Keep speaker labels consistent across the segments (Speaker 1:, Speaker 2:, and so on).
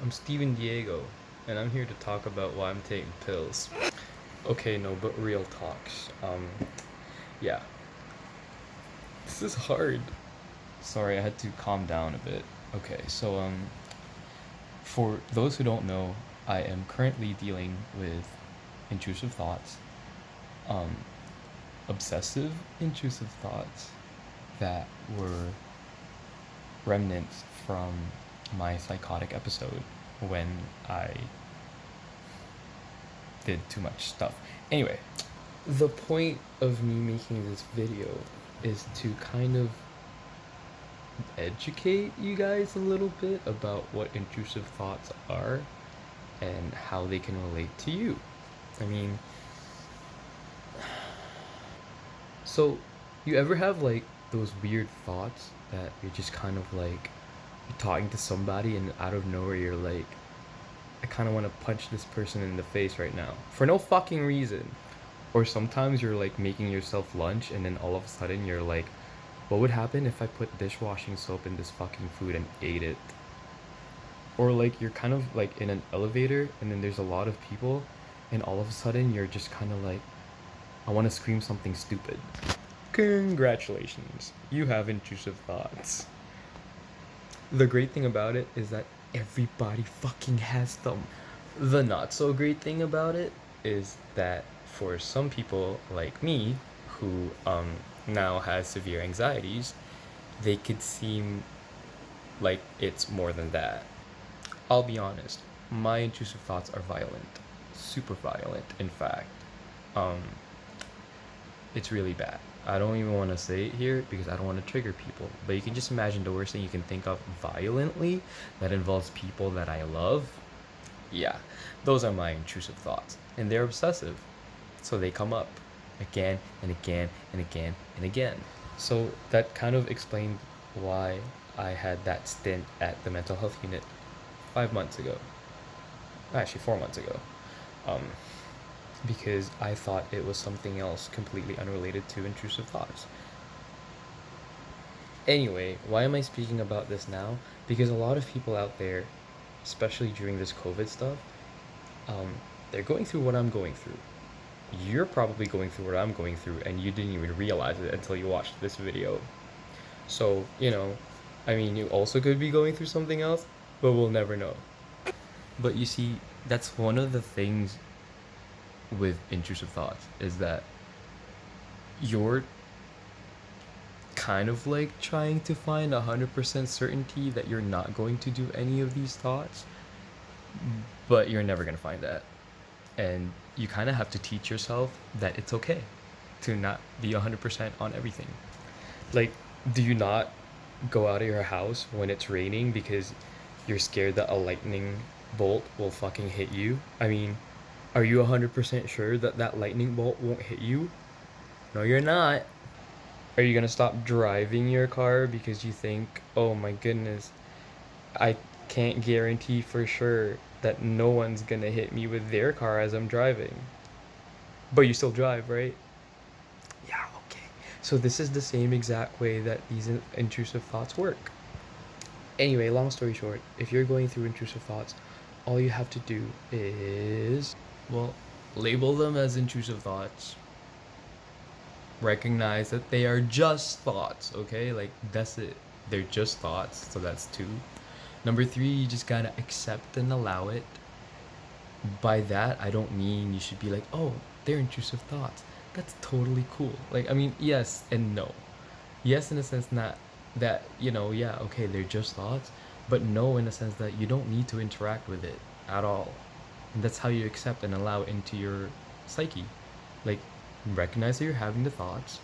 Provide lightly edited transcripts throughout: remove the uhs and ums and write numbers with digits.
Speaker 1: I'm Steven Diego, and I'm here to talk about why I'm taking pills. Okay, no, but real talks. Yeah. This is hard. Sorry, I had to calm down a bit. Okay, so, for those who don't know, I am currently dealing with intrusive thoughts, um, obsessive intrusive thoughts that were remnants from my psychotic episode when I did too much stuff. Anyway, the point of me making this video is to kind of educate you guys a little bit about what intrusive thoughts are and how they can relate to you. I mean, so you ever have like those weird thoughts that you're just kind of like you're talking to somebody and out of nowhere you're like, I kind of want to punch this person in the face right now for no fucking reason. Or sometimes you're like making yourself lunch and then all of a sudden you're like, what would happen if I put dishwashing soap in this fucking food and ate it? Or like you're kind of like in an elevator and then there's a lot of people and all of a sudden you're just kind of like, I want to scream something stupid. Congratulations, you have intrusive thoughts. The great thing about it is that everybody fucking has them. The not so great thing about it is that for some people like me, who now has severe anxieties, they could seem like it's more than that. I'll be honest, my intrusive thoughts are violent, super violent, in fact. Um, it's really bad. I don't even want to say it here because I don't want to trigger people. But you can just imagine the worst thing you can think of violently that involves people that I love. Yeah, those are my intrusive thoughts. And they're obsessive. So they come up again and again and again and again. So that kind of explained why I had that stint at the mental health unit 5 months ago. Actually, 4 months ago. Um, because I thought it was something else completely unrelated to intrusive thoughts. Anyway, why am I speaking about this now? Because a lot of people out there, especially during this COVID stuff, um, they're going through what I'm going through. You're probably going through what I'm going through, and you didn't even realize it until you watched this video. So, I mean, you also could be going through something else, but we'll never know. But you see, that's one of the things with intrusive thoughts is that you're kind of like trying to find 100% certainty that you're not going to do any of these thoughts, but you're never going to find that. And you kind of have to teach yourself that it's okay to not be 100% on everything. Like, do you not go out of your house when it's raining because you're scared that a lightning bolt will fucking hit you? I mean, are you 100% sure that that lightning bolt won't hit you? No, you're not. Are you gonna stop driving your car because you think, oh my goodness, I can't guarantee for sure that no one's gonna hit me with their car as I'm driving? But you still drive, right? Yeah, okay. So this is the same exact way that these intrusive thoughts work. Anyway, long story short, if you're going through intrusive thoughts, all you have to do is, well, label them as intrusive thoughts. Recognize that they are just thoughts, okay? Like, that's it. They're just thoughts, so that's two. Number three, you just gotta accept and allow it. By that, I don't mean you should be like, oh, they're intrusive thoughts. That's totally cool. Like, I mean, yes and no. Yes, in a sense, not that, yeah, okay, they're just thoughts, but no, in a sense that you don't need to interact with it at all. And that's how you accept and allow it into your psyche. Like, recognize that you're having the thoughts,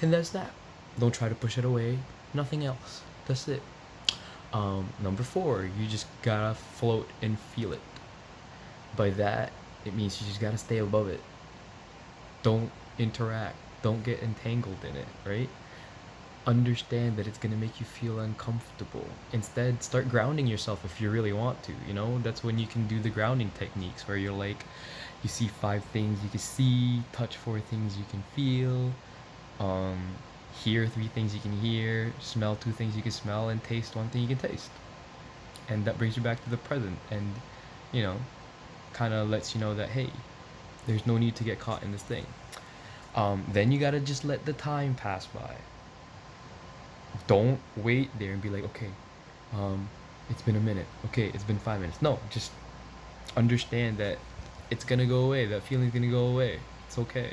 Speaker 1: and that's that. Don't try to push it away. Nothing else. That's it. Number four, you just gotta float and feel it. By that, it means you just gotta stay above it. Don't interact. Don't get entangled in it, right? Understand that it's gonna make you feel uncomfortable. Instead, start grounding yourself if you really want to. That's when you can do the grounding techniques where you're like, you see 5 things you can see, touch 4 things you can feel, um, hear 3 things you can hear, smell 2 things you can smell, and taste 1 thing you can taste. and that brings you back to the present, and you know, kind of lets you know that, hey, there's no need to get caught in this thing. Then you gotta just let the time pass by. Don't wait there and be like, okay, um, it's been a minute. Okay, it's been 5 minutes. No, just understand that it's gonna go away. That feeling's gonna go away. It's okay.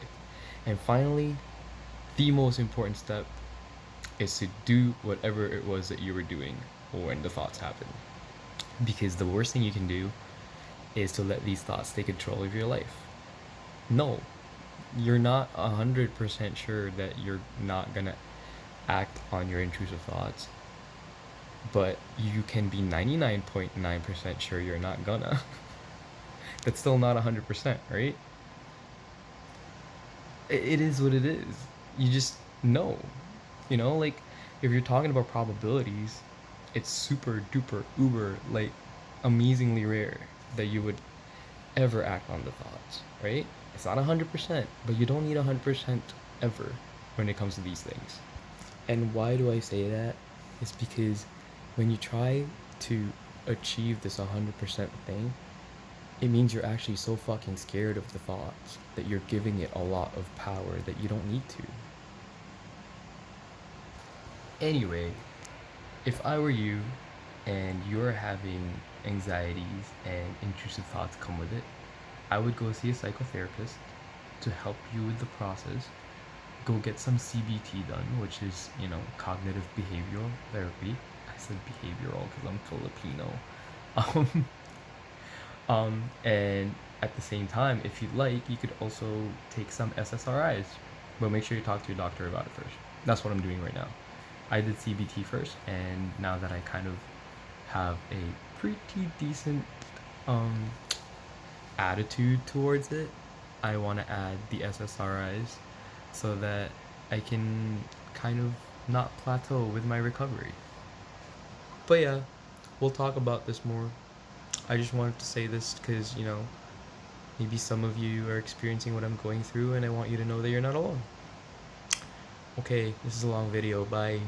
Speaker 1: And finally, the most important step is to do whatever it was that you were doing when the thoughts happen. Because the worst thing you can do is to let these thoughts take control of your life. No, you're not 100% sure that you're not gonna act on your intrusive thoughts, but you can be 99.9% sure you're not gonna. That's still not 100%, right? It is what it is. You just know. Like if you're talking about probabilities, it's super duper uber, like amazingly rare that you would ever act on the thoughts, right? It's not 100%, but you don't need 100% ever when it comes to these things. And why do I say that? It's because when you try to achieve this 100% thing, it means you're actually so fucking scared of the thoughts that you're giving it a lot of power that you don't need to. Anyway, if I were you and you're having anxieties and intrusive thoughts come with it, I would go see a psychotherapist to help you with the process. Go get some CBT done, which is, cognitive behavioral therapy. I said behavioral because I'm Filipino. Um, and at the same time, if you'd like, you could also take some SSRIs, but make sure you talk to your doctor about it first. That's what I'm doing right now. I did CBT first, and now that I kind of have a pretty decent um, attitude towards it, I want to add the SSRIs so that I can kind of not plateau with my recovery. But yeah, we'll talk about this more. I just wanted to say this because, maybe some of you are experiencing what I'm going through, and I want you to know that you're not alone. Okay, this is a long video. Bye.